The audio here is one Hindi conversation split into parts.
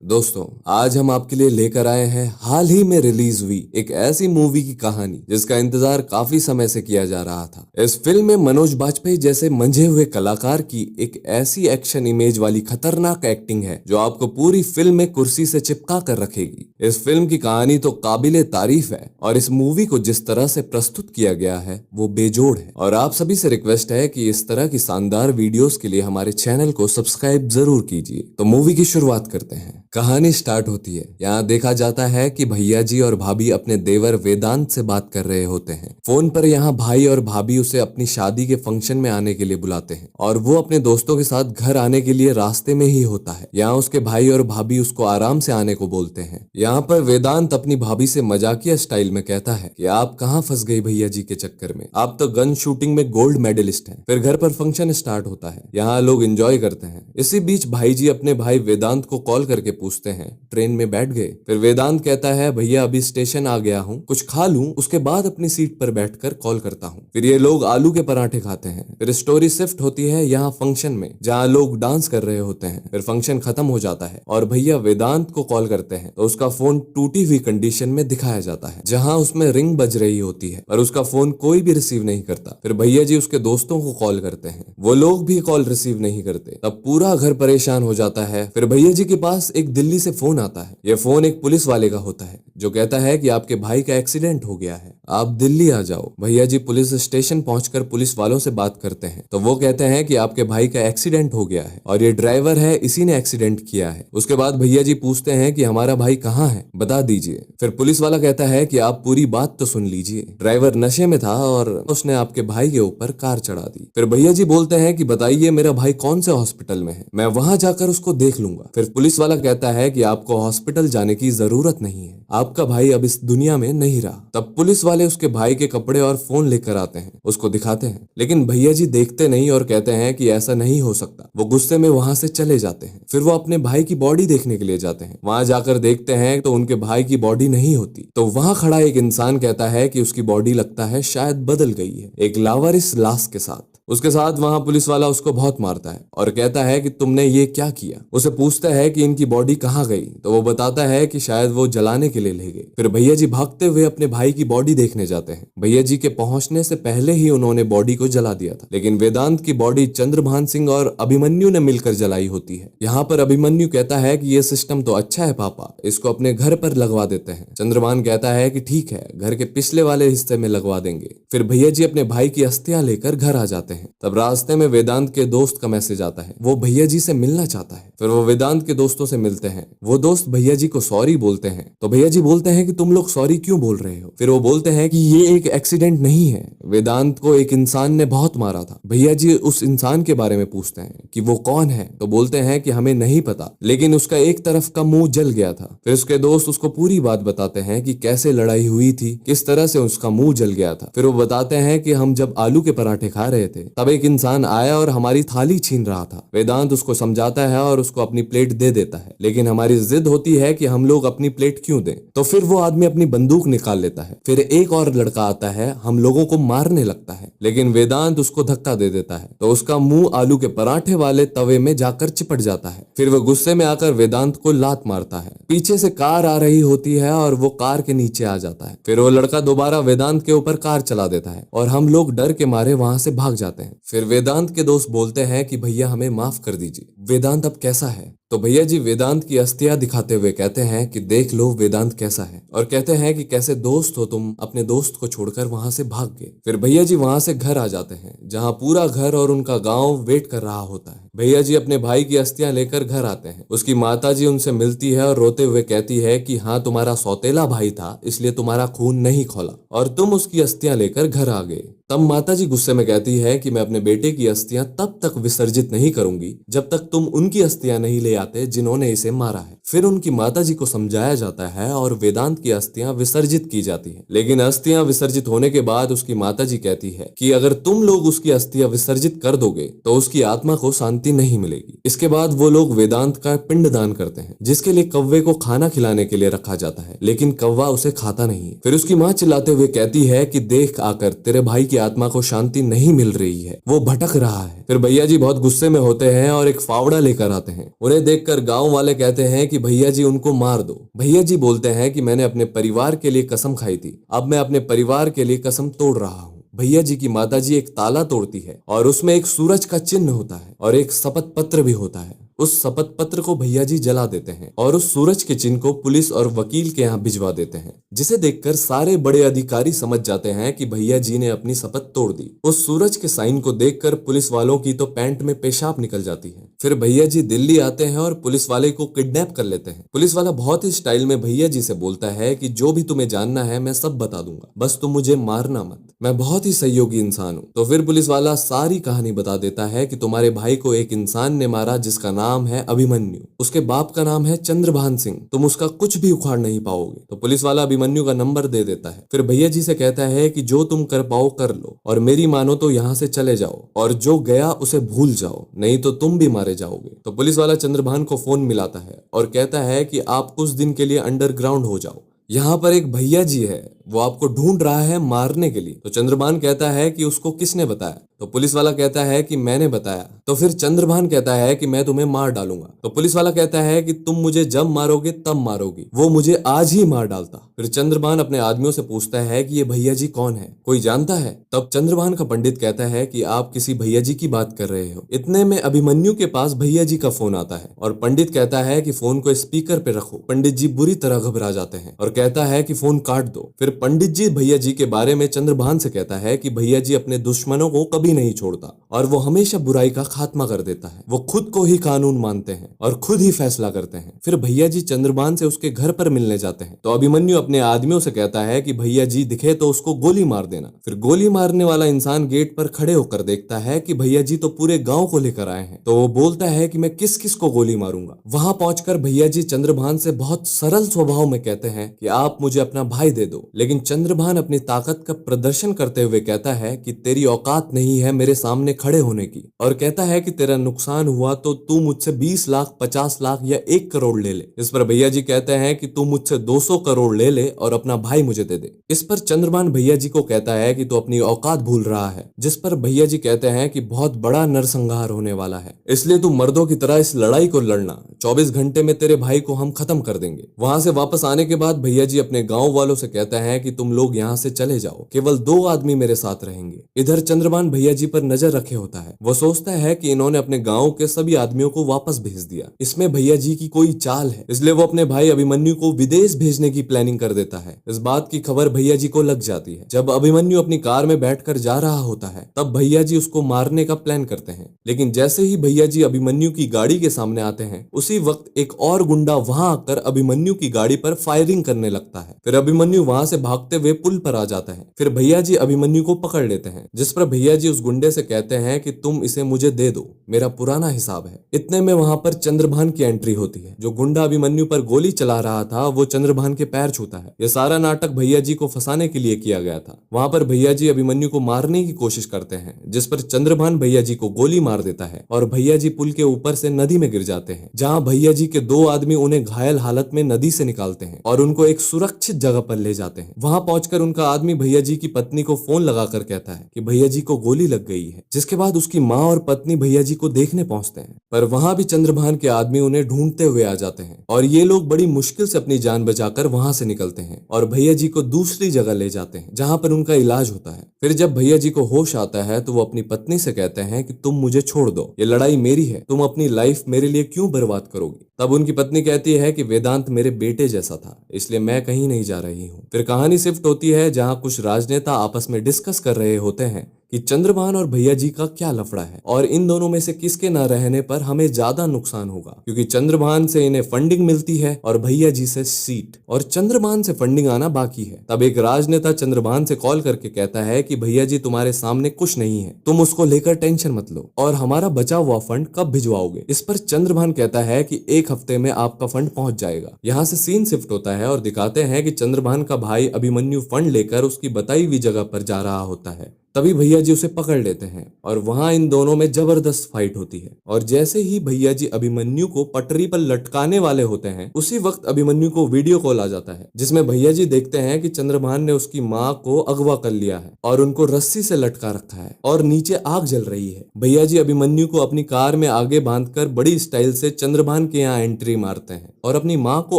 दोस्तों, आज हम आपके लिए लेकर आए हैं हाल ही में रिलीज हुई एक ऐसी मूवी की कहानी जिसका इंतजार काफी समय से किया जा रहा था। इस फिल्म में मनोज बाजपेयी जैसे मंझे हुए कलाकार की एक ऐसी एक्शन इमेज वाली खतरनाक एक्टिंग है जो आपको पूरी फिल्म में कुर्सी से चिपका कर रखेगी। इस फिल्म की कहानी तो काबिले तारीफ है और इस मूवी को जिस तरह से प्रस्तुत किया गया है वो बेजोड़ है। और आप सभी से रिक्वेस्ट है कि इस तरह की शानदार वीडियोस के लिए हमारे चैनल को सब्सक्राइब जरूर कीजिए। तो मूवी की शुरुआत करते हैं। कहानी स्टार्ट होती है। यहाँ देखा जाता है कि भैया जी और भाभी अपने देवर वेदांत से बात कर रहे होते हैं। फोन पर यहाँ भाई और भाभी उसे अपनी शादी के फंक्शन में आने के लिए बुलाते हैं और वो अपने दोस्तों के साथ घर आने के लिए रास्ते में ही होता है। यहाँ उसके भाई और भाभी उसको आराम से आने को बोलते हैं। यहाँ पर वेदांत अपनी भाभी से मजाकिया स्टाइल में कहता है कि आप कहाँ फंस गई भैया जी के चक्कर में, आप तो गन शूटिंग में गोल्ड मेडलिस्ट हैं। फिर घर पर फंक्शन स्टार्ट होता है। यहाँ लोग एंजॉय करते हैं। इसी बीच भाई जी अपने भाई वेदांत को कॉल करके पूछते हैं ट्रेन में बैठ गए। फिर वेदांत कहता है भैया अभी स्टेशन आ गया हूँ, कुछ खा लूं, उसके बाद अपनी सीट पर बैठकर कॉल करता हूँ। फिर ये लोग आलू के पराठे खाते हैं। फिर स्टोरी शिफ्ट होती है यहाँ फंक्शन में जहाँ लोग डांस कर रहे होते हैं। फिर फंक्शन खत्म हो जाता है और भैया वेदांत को कॉल करते हैं तो उसका फोन टूटी हुई कंडीशन में दिखाया जाता है जहाँ उसमें रिंग बज रही होती है और उसका फोन कोई भी रिसीव नहीं करता। फिर भैया जी उसके दोस्तों को कॉल करते हैं, वो लोग भी कॉल रिसीव नहीं करते। तब पूरा घर परेशान हो जाता है। फिर भैया जी के पास एक दिल्ली से फोन आता है। यह फोन एक पुलिस वाले का होता है जो कहता है कि आपके भाई का एक्सीडेंट हो गया है, आप दिल्ली आ जाओ। भैया जी पुलिस स्टेशन पहुंचकर पुलिस वालों से बात करते हैं तो वो कहते हैं कि आपके भाई का एक्सीडेंट हो गया है और ये ड्राइवर है, इसी ने एक्सीडेंट किया है। उसके बाद भैया जी पूछते हैं कि हमारा भाई कहाँ है, बता दीजिए। फिर पुलिस वाला कहता है कि आप पूरी बात तो सुन लीजिए, ड्राइवर नशे में था और उसने आपके भाई के ऊपर कार चढ़ा दी। फिर भैया जी बोलते हैं कि बताइए मेरा भाई कौन से हॉस्पिटल में है, मैं वहां जाकर उसको देख लूंगा। फिर पुलिस वाला कहता है कि आपको हॉस्पिटल जाने की जरूरत नहीं है, आपका भाई अब इस दुनिया में नहीं रहा। तब पुलिस वाले उसके भाई के कपड़े और फोन लेकर आते हैं, उसको दिखाते हैं, लेकिन भैया जी देखते नहीं और कहते हैं कि ऐसा नहीं हो सकता। वो गुस्से में वहां से चले जाते हैं। फिर वो अपने भाई की बॉडी देखने के लिए जाते हैं। वहां जाकर देखते हैं तो उनके भाई की बॉडी नहीं होती। तो वहां खड़ा एक इंसान कहता है कि उसकी बॉडी लगता है शायद बदल गई है, एक लावारिस लाश के साथ। उसके साथ वहां पुलिस वाला उसको बहुत मारता है और कहता है कि तुमने ये क्या किया। उसे पूछता है कि इनकी बॉडी कहाँ गई तो वो बताता है कि शायद वो जलाने के लिए ले गए। फिर भैया जी भागते हुए अपने भाई की बॉडी देखने जाते हैं। भैया जी के पहुंचने से पहले ही उन्होंने बॉडी को जला दिया था, लेकिन वेदांत की बॉडी चंद्रभान सिंह और अभिमन्यु ने मिलकर जलाई होती है। यहाँ पर अभिमन्यु कहता है कि ये सिस्टम तो अच्छा है पापा, इसको अपने घर पर लगवा देते हैं। चंद्रभान कहता है कि ठीक है, घर के पिछले वाले हिस्से में लगवा देंगे। फिर भैया जी अपने भाई की अस्थियां लेकर घर आ जाते हैं। तब रास्ते में वेदांत के दोस्त का मैसेज आता है, वो भैया जी से मिलना चाहता है। फिर वो वेदांत के दोस्तों से मिलते हैं। वो दोस्त भैया जी को सॉरी बोलते हैं तो भैया जी बोलते हैं कि तुम लोग सॉरी क्यों बोल रहे हो। फिर वो बोलते हैं कि ये एक एक्सीडेंट नहीं है, वेदांत को एक इंसान ने बहुत मारा था। भैया जी उस इंसान के बारे में पूछते हैं कि वो कौन है तो बोलते हैं कि हमें नहीं पता, लेकिन उसका एक तरफ का मुंह जल गया था। फिर उसके दोस्त उसको पूरी बात बताते हैं कि कैसे लड़ाई हुई थी, किस तरह से उसका मुंह जल गया था। फिर वो बताते हैं कि हम जब आलू के पराठे खा रहे थे तब एक इंसान आया और हमारी थाली छीन रहा था। वेदांत उसको समझाता है और उसको अपनी प्लेट दे देता है, लेकिन हमारी जिद होती है कि हम लोग अपनी प्लेट क्यों दें। तो फिर वो आदमी अपनी बंदूक निकाल लेता है। फिर एक और लड़का आता है, हम लोगों को मारने लगता है, लेकिन वेदांत उसको धक्का दे देता है तो उसका मुंह आलू के पराठे वाले तवे में जाकर चिपट जाता है। फिर वो गुस्से में आकर वेदांत को लात मारता है। पीछे से कार आ रही होती है और वो कार के नीचे आ जाता है। फिर वो लड़का दोबारा वेदांत के ऊपर कार चला देता है और हम लोग डर के मारे वहां से भाग जाते हैं। फिर वेदांत के दोस्त बोलते हैं कि भैया हमें माफ कर दीजिए, वेदांत अब कैसा है। तो भैया जी वेदांत की अस्थियां दिखाते हुए कहते हैं कि देख लो वेदांत कैसा है, और कहते हैं कि कैसे दोस्त हो तुम, अपने दोस्त को छोड़कर वहां से भाग गए। फिर भैया जी वहां से घर आ जाते हैं जहां पूरा घर और उनका गांव वेट कर रहा होता है। भैया जी अपने भाई की अस्थियां लेकर घर आते हैं। उसकी माता जी उनसे मिलती है और रोते हुए कहती है कि हाँ तुम्हारा सौतेला भाई था इसलिए तुम्हारा खून नहीं खोला और तुम उसकी अस्थियां लेकर घर आ गए। तब माता जी गुस्से में कहती है कि मैं अपने बेटे की अस्थियां तब तक विसर्जित नहीं करूंगी जब तक तुम उनकी अस्थियां नहीं ले आते जिन्होंने इसे मारा है। फिर उनकी माता जी को समझाया जाता है और वेदांत की अस्थियां विसर्जित की जाती है, लेकिन अस्थियां विसर्जित होने के बाद उसकी माता जी कहती है कि अगर तुम लोग उसकी अस्थियां विसर्जित कर दोगे तो उसकी आत्मा को शांति नहीं मिलेगी। इसके बाद वो लोग वेदांत का पिंडदान करते हैं जिसके लिए कौवे को खाना खिलाने के लिए रखा जाता है, लेकिन कौवा उसे खाता नहीं। फिर उसकी माँ चिल्लाते हुए कहती है कि देख आकर तेरे भाई की आत्मा को शांति नहीं मिल रही है, वो भटक रहा है। फिर भैया जी बहुत गुस्से में होते हैं और एक फावड़ा लेकर आते हैं। उन्हें देखकर गांव वाले कहते हैं कि कि भैया जी उनको मार दो। भैया जी बोलते हैं कि मैंने अपने परिवार के लिए कसम खाई थी, अब मैं अपने परिवार के लिए कसम तोड़ रहा हूँ। भैया जी की माताजी एक ताला तोड़ती है और उसमें एक सूरज का चिन्ह होता है और एक शपथ पत्र भी होता है। उस शपथ पत्र को भैया जी जला देते हैं और उस सूरज के चिन्ह को पुलिस और वकील के यहाँ भिजवा देते हैं, जिसे देखकर सारे बड़े अधिकारी समझ जाते हैं कि भैया जी ने अपनी शपथ तोड़ दी। उस सूरज के साइन को देखकर पुलिस वालों की तो पैंट में पेशाब निकल जाती है। फिर भैया जी दिल्ली आते हैं और पुलिस वाले को किडनैप कर लेते हैं। पुलिस वाला बहुत ही स्टाइल में भैया जी से बोलता है कि जो भी तुम्हें जानना है मैं सब बता दूंगा, बस तुम मुझे मारना मत, मैं बहुत ही सहयोगी इंसान हूँ। तो फिर पुलिस वाला सारी कहानी बता देता है कि तुम्हारे भाई को एक इंसान ने मारा जिसका नाम है अभिमन्यु, उसके बाप का नाम है चंद्रभान सिंह, तुम उसका कुछ भी उखाड़ नहीं पाओगे। तो पुलिस वाला अभिमन्यु का नंबर दे देता है। फिर भैया जी से कहता है कि जो तुम कर पाओ कर लो और मेरी मानो तो यहाँ से चले जाओ और जो गया उसे भूल जाओ, नहीं तो तुम भी मारे जाओगे। तो पुलिस वाला चंद्रभान को फोन मिलाता है और कहता है कि आप कुछ दिन के लिए अंडरग्राउंड हो जाओ, यहाँ पर एक भैया जी है, वो आपको ढूंढ रहा है मारने के लिए। तो चंद्रभान कहता है कि उसको किसने बताया? तो पुलिस वाला कहता है कि मैंने बताया। तो फिर चंद्रभान कहता है कि मैं तुम्हें मार डालूंगा। तो पुलिस वाला कहता है कि तुम मुझे जब मारोगे तब मारोगी, वो मुझे आज ही मार डालता। फिर चंद्रभान अपने आदमियों से पूछता है कि ये भैया जी कौन है, कोई जानता है? तब चंद्रभान का पंडित कहता है कि आप किसी भैया जी की बात कर रहे हो। इतने में अभिमन्यु के पास भैया जी का फोन आता है और पंडित कहता है कि फोन को स्पीकर पे रखो। पंडित जी बुरी तरह घबरा जाते हैं और कहता है कि फोन काट दो। फिर पंडित जी भैया जी के बारे में चंद्रभान से कहता है कि भैया जी अपने दुश्मनों को कभी नहीं छोड़ता और वो हमेशा बुराई का खात्मा कर देता है। वो खुद को ही कानून मानते हैं और खुद ही फैसला करते हैं। फिर भैया जी चंद्रभान से उसके घर पर मिलने जाते हैं। तो अभिमन्यु अपने आदमियों से कहता है कि भैया जी दिखे तो उसको गोली मार देना। फिर गोली मारने वाला इंसान गेट पर खड़े होकर देखता है कि भैया जी तो पूरे गांव को लेकर आए हैं। तो वो बोलता है कि मैं किस किस को गोली मारूंगा। वहां पहुंचकर भैया जी चंद्रभान से बहुत सरल स्वभाव में कहते हैं कि आप मुझे अपना भाई दे दो, लेकिन चंद्रभान अपनी ताकत का प्रदर्शन करते हुए कहता है कि तेरी औकात नहीं है मेरे सामने खड़े होने की, और कहता है कि तेरा नुकसान हुआ तो तू मुझसे 20 लाख 50 लाख या 1 करोड़ ले ले। इस पर भैया जी कहते हैं कि तू मुझसे 200 करोड़ ले ले और अपना भाई मुझे दे दे। इस पर चंद्रभान भैया जी को कहता है कि तू अपनी औकात भूल रहा है। जिस पर भैया जी कहते हैं कि बहुत बड़ा नरसंहार होने वाला है, इसलिए तू मर्दों की तरह इस लड़ाई को लड़ना, 24 घंटे में तेरे भाई को हम खत्म कर देंगे। वहां से वापस आने के बाद भैया जी अपने गांव वालों से कहते हैं कि तुम लोग यहाँ से चले जाओ, केवल 2 आदमी मेरे साथ रहेंगे। इधर चंद्रभान भैया जी पर नजर रखे होता है। वो सोचता है कि इन्होंने अपने गांव के सभी आदमियों को वापस भेज दिया, इसमें भैया जी की कोई चाल है, इसलिए वो अपने भाई अभिमन्यु को विदेश भेजने की प्लानिंग कर देता है। इस बात की खबर भैया जी को लग जाती है। जब अभिमन्यु अपनी कार में बैठकर जा रहा होता है तब भैया जी उसको मारने का प्लान करते हैं, लेकिन जैसे ही भैया जी अभिमन्यु की गाड़ी के सामने आते हैं उसी वक्त एक और गुंडा वहां आकर अभिमन्यु की गाड़ी पर फायरिंग करने लगता है। फिर अभिमन्यु वहां से भागते हुए पुल पर आ जाता है। फिर भैया जी अभिमन्यु को पकड़ लेते हैं, जिस पर भैया जी उस गुंडे से कहते हैं कि तुम इसे मुझे दे दो, मेरा पुराना हिसाब है। इतने में वहां पर चंद्रभान की एंट्री होती है। जो गुंडा अभिमन्यु पर गोली चला रहा था वो चंद्रभान के पैर छूता है। यह सारा नाटक भैया जी को फंसाने के लिए किया गया था। वहां पर भैया जी अभिमन्यु को मारने की कोशिश करते हैं, जिस पर चंद्रभान भैया जी को गोली मार देता है और भैया जी पुल के ऊपर से नदी में गिर जाते हैं, जहां भैया जी के 2 आदमी उन्हें घायल हालत में नदी से निकालते हैं और उनको एक सुरक्षित जगह पर ले जाते हैं। वहां पहुंचकर उनका आदमी भैया जी की पत्नी को फोन लगाकर कहता है कि भैया जी को गोली लग गई है, जिसके बाद उसकी माँ और पत्नी भैया जी को देखने पहुंचते हैं। पर वहां भी चंद्रभान के आदमी उन्हें ढूंढते हुए आ जाते हैं और ये लोग बड़ी मुश्किल से अपनी जान बचाकर वहां से निकलते हैं और भैया जी को दूसरी जगह ले जाते हैं जहां पर उनका इलाज होता है। फिर जब भैया जी को होश आता है तो वो अपनी पत्नी से कहते हैं कि तुम मुझे छोड़ दो, ये लड़ाई मेरी है, तुम अपनी लाइफ मेरे लिए क्यों बर्बाद करोगी। तब उनकी पत्नी कहती है कि वेदांत मेरे बेटे जैसा था, इसलिए मैं कहीं नहीं जा रही हूँ। फिर कहानी शिफ्ट होती है जहाँ कुछ राजनेता आपस में डिस्कस कर रहे होते हैं कि चंद्रभान और भैया जी का क्या लफड़ा है और इन दोनों में से किसके न रहने पर हमें ज्यादा नुकसान होगा, क्योंकि चंद्रभान से इन्हें फंडिंग मिलती है और भैया जी से सीट, और चंद्रभान से फंडिंग आना बाकी है। तब एक राजनेता चंद्रभान से कॉल करके कहता है कि भैया जी तुम्हारे सामने कुछ नहीं है, तुम उसको लेकर टेंशन मत लो, और हमारा बचा हुआ फंड कब भिजवाओगे। इस पर चंद्रभान कहता है कि 1 हफ्ते में आपका फंड पहुंच जाएगा। यहाँ से सीन शिफ्ट होता है और दिखाते हैं कि चंद्रभान का भाई अभिमन्यु फंड लेकर उसकी बताई हुई जगह पर जा रहा होता है। तभी भैया जी उसे पकड़ लेते हैं और वहां इन दोनों में जबरदस्त फाइट होती है। और जैसे ही भैया जी अभिमन्यु को पटरी पर लटकाने वाले होते हैं, उसी वक्त अभिमन्यु को वीडियो कॉल आ जाता है, जिसमें भैया जी देखते हैं कि चंद्रभान ने उसकी माँ को अगवा कर लिया है और उनको रस्सी से लटका रखा है और नीचे आग जल रही है। भैया जी अभिमन्यु को अपनी कार में आगे बांधकर बड़ी स्टाइल से चंद्रभान के यहाँ एंट्री मारते हैं और अपनी माँ को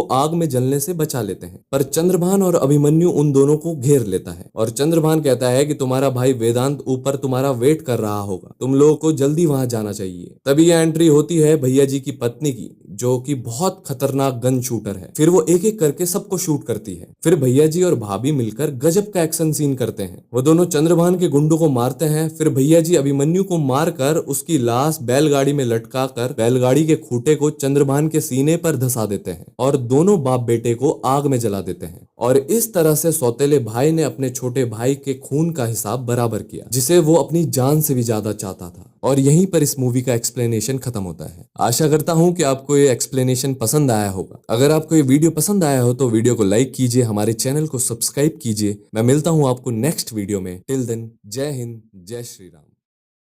आग में जलने से बचा लेते हैं। पर चंद्रभान और अभिमन्यु उन दोनों को घेर लेता है और चंद्रभान कहता है कि तुम्हारा भाई वेदांत ऊपर तुम्हारा वेट कर रहा होगा, तुम लोगों को जल्दी वहां जाना चाहिए। तभी यह एंट्री होती है भैया जी की पत्नी की, जो कि बहुत खतरनाक गन शूटर है। फिर वो एक एक करके सबको शूट करती है। फिर भैया जी और भाभी मिलकर गजब का एक्शन सीन करते हैं। वो दोनों चंद्रभान के गुंडों को मारते हैं। फिर भैया जी अभिमन्यु को मारकर उसकी लाश बैलगाड़ी में लटका कर बैलगाड़ी के खूंटे को चंद्रभान के सीने पर धंसा देते हैं और दोनों बाप बेटे को आग में जला देते हैं। और इस तरह से सौतेले भाई ने अपने छोटे भाई के खून का हिसाब बराबर किया, जिसे वो अपनी जान से भी ज्यादा चाहता था। और यहीं पर इस मूवी का एक्सप्लेनेशन खत्म होता है। आशा करता हूं कि आपको ये एक्सप्लेनेशन पसंद आया होगा। अगर आपको ये वीडियो पसंद आया हो तो वीडियो को लाइक कीजिए, हमारे चैनल को सब्सक्राइब कीजिए। मैं मिलता हूं आपको नेक्स्ट वीडियो में। टिल देन, जय हिंद, जय श्री राम।